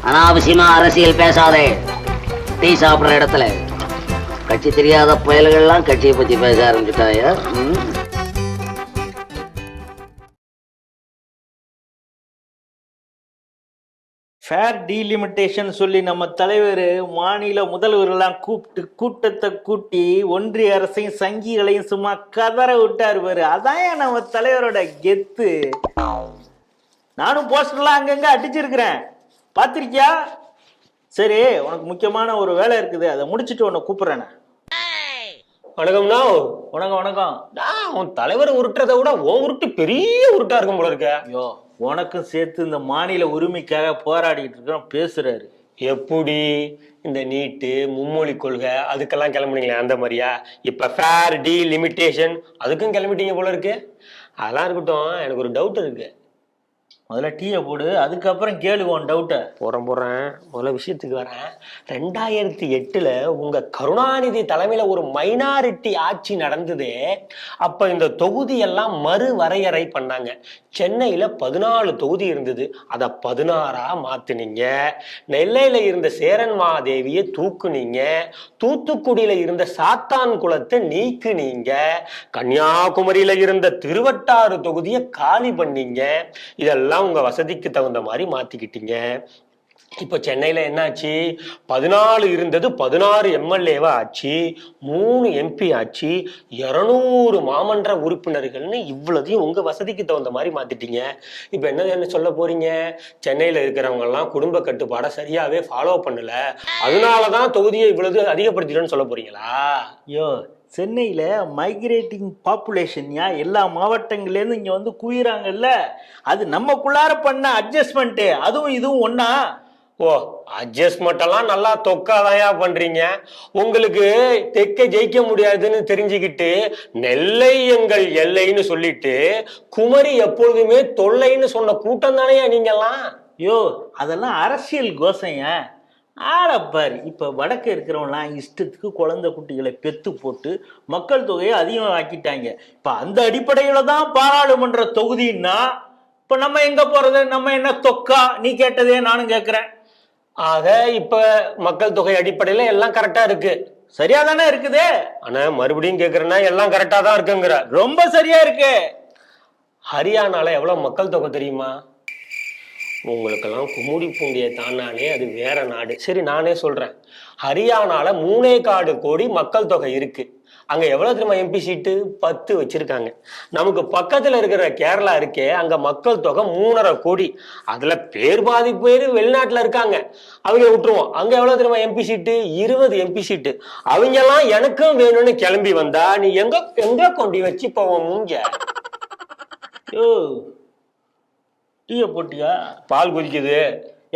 அனாவசியமா அரசியல் பேசாதே. டீ சாப்பிடுற இடத்துல கட்சி தெரியாத புயல்கள்லாம் கட்சியை பத்தி பேச ஆரம்பிச்சுட்டாயா? ஃபேர் டீலிமிட்டேஷன் சொல்லி நம்ம தலைவர் மாநில முதல்வர்கள்லாம் கூப்பிட்டு கூட்டத்தை கூட்டி ஒன்றிய அரசையும் சங்கிகளையும் சும்மா கதற விட்டாரு பாரு. அதான் நம்ம தலைவரோட கெத்து. நானும் போஸ்டர்லாம் அங்கங்க அடிச்சிருக்கிறேன், பார்த்திருக்கியா? சரி, உனக்கு முக்கியமான ஒரு வேலை இருக்குது, அதை முடிச்சுட்டு உன்னை கூப்பிடுறேன். வணக்கம்ண்ணா. வணக்கம் வணக்கம். உன் தலைவர் உருட்டுறதை விட உன் உருட்டு பெரிய உருட்டா இருக்கும் போல இருக்க. ஐயோ, உனக்கும் சேர்த்து இந்த மாநில உரிமைக்காக போராடிட்டு இருக்கிறோம் பேசுறாரு. எப்படி இந்த நீட்டு மும்மொழி கொள்கை அதுக்கெல்லாம் கிளம்புனீங்களே அந்த மாதிரியா? இப்ப ஃபேர் டி லிமிட்டேஷன் அதுக்கும் கிளம்பிட்டீங்க போல இருக்கு. அதெல்லாம் இருக்கட்டும், எனக்கு ஒரு டவுட் இருக்கு. முதல்ல டீயை போடு, அதுக்கப்புறம் கேளுவோம் டவுட்டை. போறேன். முதல்ல விஷயத்துக்கு வரேன். 2008 உங்க கருணாநிதி தலைமையில ஒரு மைனாரிட்டி ஆட்சி நடந்தது. அப்ப இந்த தொகுதி எல்லாம் மறு வரையறை பண்ணாங்க. சென்னையில 14 தொகுதி இருந்தது, அதை 16ஆ மாத்தினீங்க. நெல்லையில இருந்த சேரன் மாதேவியை தூக்குனீங்க. தூத்துக்குடியில இருந்த சாத்தான் குளத்தை நீக்குனீங்க. கன்னியாகுமரியில இருந்த திருவட்டாறு தொகுதியை காலி பண்ணீங்க. இதெல்லாம் உங்க வசதிக்கு தகுந்த மாதிரி மாத்திக்கிட்டீங்க. இப்ப சென்னையில என்னாச்சு? 14 இருந்தது 16 எம்எல்ஏவா ஆச்சு, 3 எம்பி ஆச்சு, 200 மாமன்ற உறுப்பினர்கள்னு இவ்வளதையும் உங்க வசதிக்கு தகுந்த மாதிரி மாத்திட்டீங்க. இப்ப என்ன சொல்ல போறீங்க? சென்னையில இருக்கிறவங்க எல்லாம் குடும்ப கட்டுப்பாடை சரியாவே ஃபாலோ பண்ணல, அதனாலதான் தொகுதியை இவ்வளவு அதிகப்படுத்திட்டோன்னு சொல்ல போறீங்களா? ஐயோ, சென்னையில மைக்ரேட்டிங் பாப்புலேஷன் எல்லா மாவட்டங்கள்லேருந்து இங்க வந்து குவிறாங்கல்ல, அது நமக்குள்ளார பண்ண அட்ஜஸ்ட்மெண்ட். அதுவும் இதுவும் ஒன்னா? ஓ, அட்ஜஸ்ட்மெண்ட் எல்லாம் நல்லா தொக்காதாயா பண்றீங்க. உங்களுக்கு தெற்க ஜெயிக்க முடியாதுன்னு தெரிஞ்சுக்கிட்டு நெல்லை எங்கள் எல்லைன்னு சொல்லிட்டு குமரி எப்பொழுதுமே தொல்லைன்னு சொன்ன கூட்டம் தானே நீங்கெல்லாம். ஐயோ, அதெல்லாம் அரசியல் கோசைங்க. ஆடப்பாரு, இப்ப வடக்கு இருக்கிறவங்களாம் இஷ்டத்துக்கு குழந்தை குட்டிகளை பெத்து போட்டு மக்கள் தொகையை அதிகம் ஆக்கிட்டாங்க. இப்ப அந்த அடிப்படையில தான் பாராளுமன்ற தொகுதின்னா இப்ப நம்ம எங்க போறது? நம்ம என்ன தொக்கா? நீ கேட்டதே நானும் கேட்கிறேன். ஆக இப்ப மக்கள் தொகை அடிப்படையில எல்லாம் கரெக்டா இருக்கு. சரியா தானே இருக்குது. ஆனா மறுபடியும் கேக்குறேன்னா எல்லாம் கரெக்டா தான் இருக்குங்கிற. ரொம்ப சரியா இருக்கு. ஹரியானால எவ்வளவு மக்கள் தொகை தெரியுமா? உங்களுக்கெல்லாம் கும்முடி பூண்டியை தாண்டாலே அது வேற நாடு. சரி, நானே சொல்றேன். ஹரியானால 3 கோடி மக்கள் தொகை இருக்கு. அங்க எவ்வளவு தெரியுமா எம்பி சீட்டு? 10 வச்சிருக்காங்க. நமக்கு பக்கத்துல இருக்கிற கேரளா இருக்கே, அங்க மக்கள் தொகை 3.5 கோடி. அதுல பேர் பாதி பேர் வெளிநாட்டுல இருக்காங்க, அவங்க விட்டுருவோம். அங்க எவ்வளவு தெரியுமா எம்பி சீட்டு? 20 எம்பி சீட்டு. அவங்க எல்லாம் எனக்கும் வேணும்னு கிளம்பி வந்தா நீ எங்க கொண்டு வச்சு போவோம் மூஞ்ச? யோ, டீயை போட்டியா? பால் கொதிக்குது,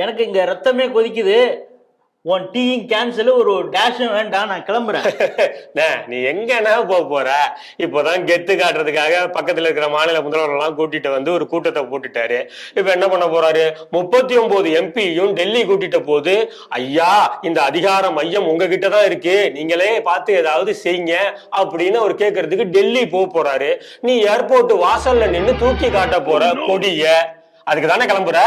எனக்கு இங்க ரத்தமே கொதிக்குது. உன் டீயும் கேன்சல், ஒரு டேஷும் வேண்டாம், நான் கிளம்புறேன். நீ எங்கன்னா போற? இப்போதான் கெத்து காட்டுறதுக்காக பக்கத்துல இருக்கிற மாநில முதல்வர்கள்லாம் கூட்டிட்டு வந்து ஒரு கூட்டத்தை போட்டுட்டாரு. இப்ப என்ன பண்ண போறாரு? 39 எம்பியும் டெல்லி கூட்டிட்ட போது, ஐயா இந்த அதிகார மையம் உங்ககிட்ட தான் இருக்கு, நீங்களே பார்த்து ஏதாவது செய்யுங்க அப்படின்னு அவர் கேட்கறதுக்கு டெல்லி போறாரு. நீ ஏர்போர்ட் வாசல்ல நின்று தூக்கி காட்ட போற கொடிய, அதுக்கு தானே கிளம்புற?